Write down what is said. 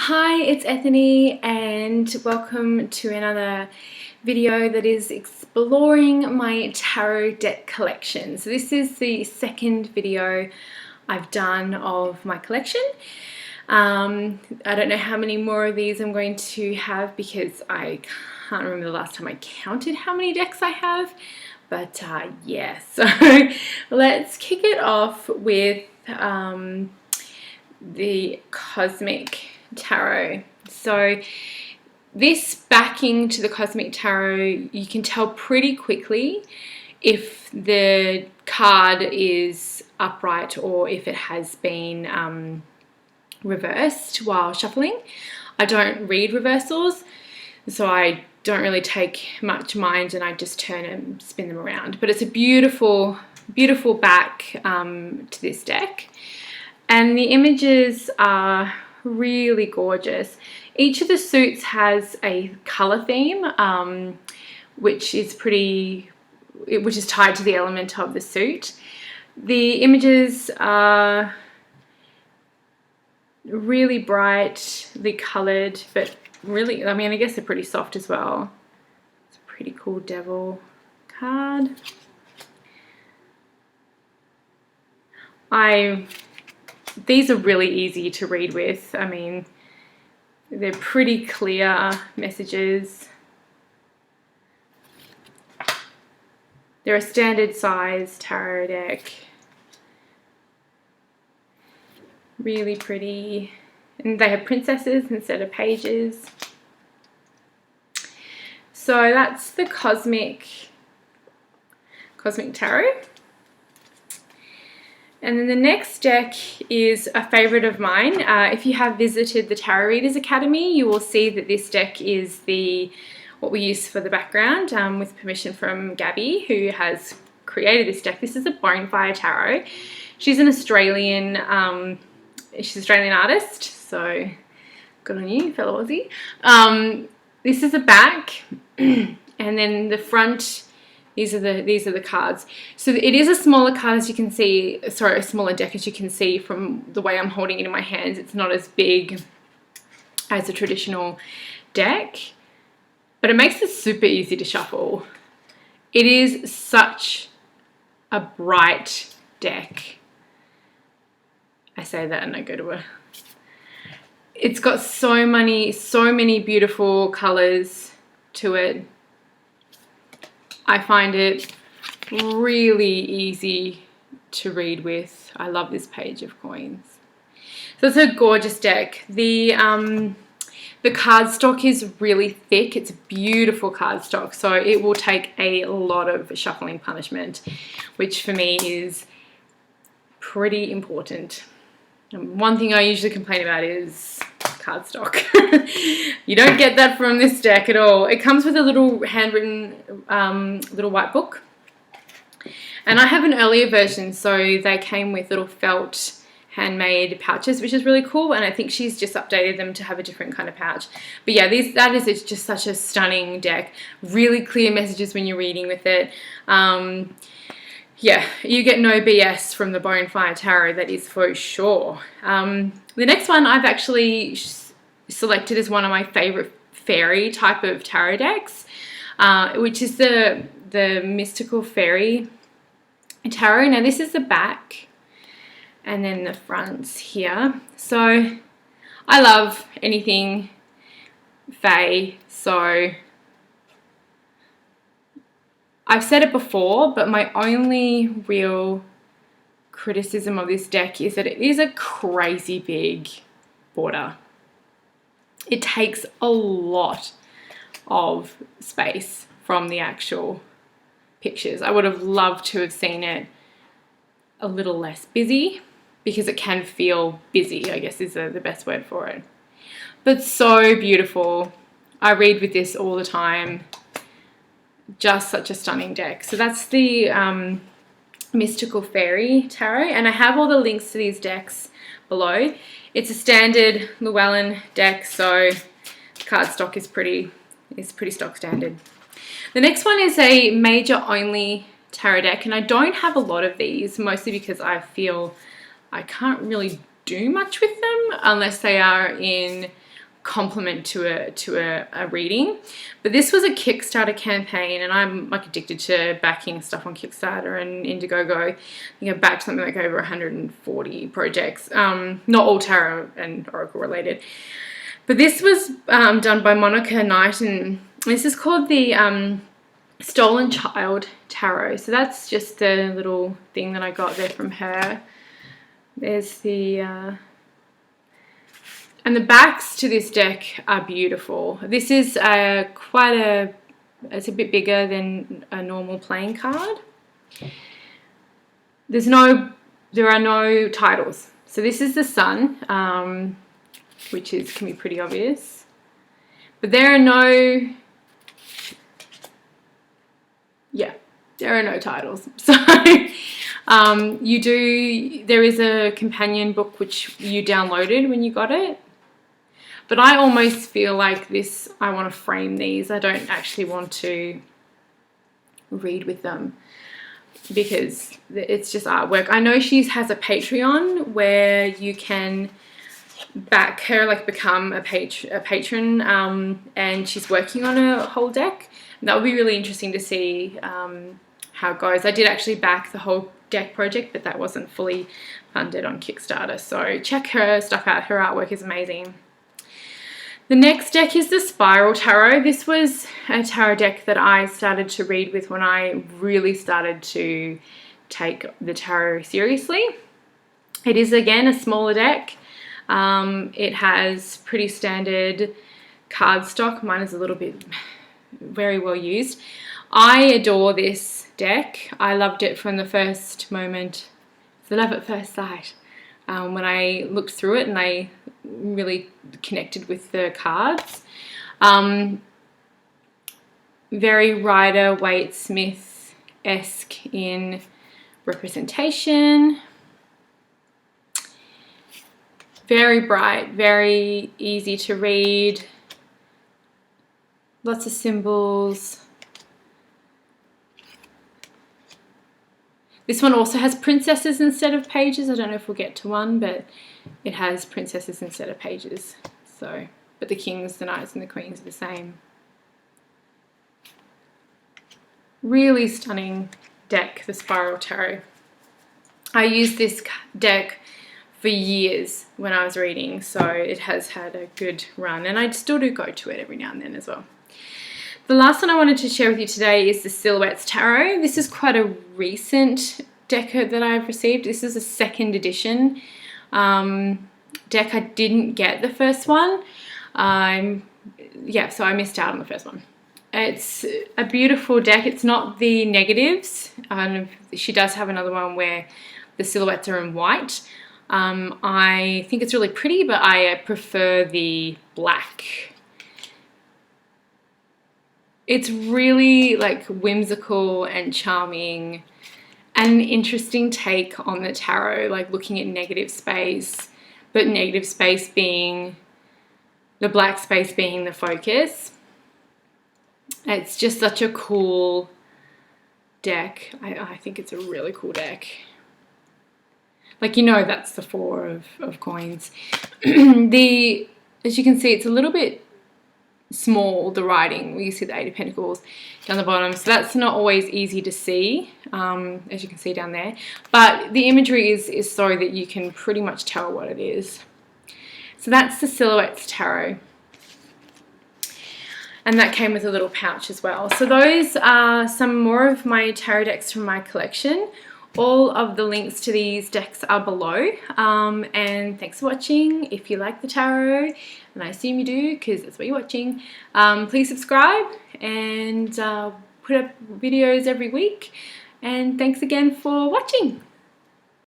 Hi, it's Ethany and welcome to another video that is exploring my tarot deck collection. So this is the second video I've done of my collection. I don't know how many more of these I'm going to have because I can't remember the last time I counted how many decks I have. But yeah, so let's kick it off with the Cosmic Tarot. So this backing to the Cosmic Tarot, you can tell pretty quickly if the card is upright or if it has been reversed while shuffling. I don't read reversals, so I don't really take much mind and I just turn and spin them around. But it's a beautiful, beautiful back to this deck. And the images are really gorgeous. Each of the suits has a color theme, which is tied to the element of the suit. The images are really brightly colored, but really, I mean, I guess they're pretty soft as well. It's a pretty cool devil card. These are really easy to read with. I mean, they're pretty clear messages. They're a standard size tarot deck. Really pretty. And they have princesses instead of pages. So that's the Cosmic Tarot. And then the next deck is a favourite of mine. If you have visited the Tarot Readers Academy, you will see that this deck is what we use for the background with permission from Gabby, who has created this deck. This is a Bonefire Tarot. She's an Australian artist, so good on you, fellow Aussie. This is a back, and then the front. These are the cards. So it is a smaller card, as you can see. Sorry, a smaller deck, as you can see from the way I'm holding it in my hands. It's not as big as a traditional deck, but it makes it super easy to shuffle. It is such a bright deck. I say that and I go to a... It's got so many beautiful colors to it. I find it really easy to read with. I love this page of coins. So it's a gorgeous deck. The cardstock is really thick. It's a beautiful cardstock, so it will take a lot of shuffling punishment, which for me is pretty important. One thing I usually complain about is cardstock. You don't get that from this deck at all. It comes with a little handwritten little white book, and I have an earlier version, so they came with little felt handmade pouches, which is really cool, and I think she's just updated them to have a different kind of pouch. But yeah, it's just such a stunning deck. Really clear messages when you're reading with it. Yeah, you get no BS from the Bonefire Tarot, that is for sure. The next one I've actually selected as one of my favourite Faerie type of tarot decks, which is the Mystical Faerie Tarot. Now this is the back and then the front's here. So I love anything Fae, so I've said it before, but my only real criticism of this deck is that it is a crazy big border. It takes a lot of space from the actual pictures. I would have loved to have seen it a little less busy, because it can feel busy, I guess is the best word for it. But so beautiful. I read with this all the time. Just such a stunning deck. So that's the Mystical Faerie Tarot, and I have all the links to these decks below. It's a standard Llewellyn deck, so cardstock is pretty stock standard. The next one is a major only tarot deck, and I don't have a lot of these, mostly because I feel I can't really do much with them unless they are in complement to a reading. But this was a Kickstarter campaign, and I'm like addicted to backing stuff on Kickstarter and Indiegogo. I think I've backed something like over 140 projects, not all tarot and oracle related. But this was done by Monica Knight, and this is called the Stolen Child Tarot. So that's just the little thing that I got there from her. There's the and the backs to this deck are beautiful. This is it's a bit bigger than a normal playing card. There are no titles. So this is the Sun, which can be pretty obvious. But there are no titles. So there is a companion book which you downloaded when you got it. But I almost feel like I want to frame these. I don't actually want to read with them because it's just artwork. I know she has a Patreon where you can back her, like become a patron, and she's working on a whole deck. And that would be really interesting to see how it goes. I did actually back the whole deck project, but that wasn't fully funded on Kickstarter. So check her stuff out. Her artwork is amazing. The next deck is the Spiral Tarot. This was a tarot deck that I started to read with when I really started to take the tarot seriously. It is, again, a smaller deck. It has pretty standard cardstock. Mine is a little bit very well used. I adore this deck. I loved it from the first moment. It's love at first sight. When I looked through it and I really connected with the cards. Very Rider-Waite-Smith-esque in representation. Very bright, very easy to read. Lots of symbols. This one also has princesses instead of pages. I don't know if we'll get to one, but it has princesses instead of pages. So, but the kings, the knights, and the queens are the same. Really stunning deck, the Spiral Tarot. I used this deck for years when I was reading, so it has had a good run, and I still do go to it every now and then as well. The last one I wanted to share with you today is the Silhouettes Tarot. This is quite a recent deck that I've received. This is a second edition deck. I didn't get the first one. So I missed out on the first one. It's a beautiful deck. It's not the negatives. She does have another one where the silhouettes are in white. I think it's really pretty, but I prefer the black. It's really like whimsical and charming and an interesting take on the tarot, like looking at negative space, but negative space being the black space being the focus. It's just such a cool deck. I think it's a really cool deck. Like, that's the Four of Coins. As you can see, it's a little bit small, the writing. You see the Eight of Pentacles down the bottom, so that's not always easy to see, as you can see down there, but the imagery is so that you can pretty much tell what it is. So that's the Silhouettes Tarot, and that came with a little pouch as well. So those are some more of my tarot decks from my collection. All of the links to these decks are below, and thanks for watching. If you like the tarot, and I assume you do because that's what you're watching, please subscribe and put up videos every week, and thanks again for watching.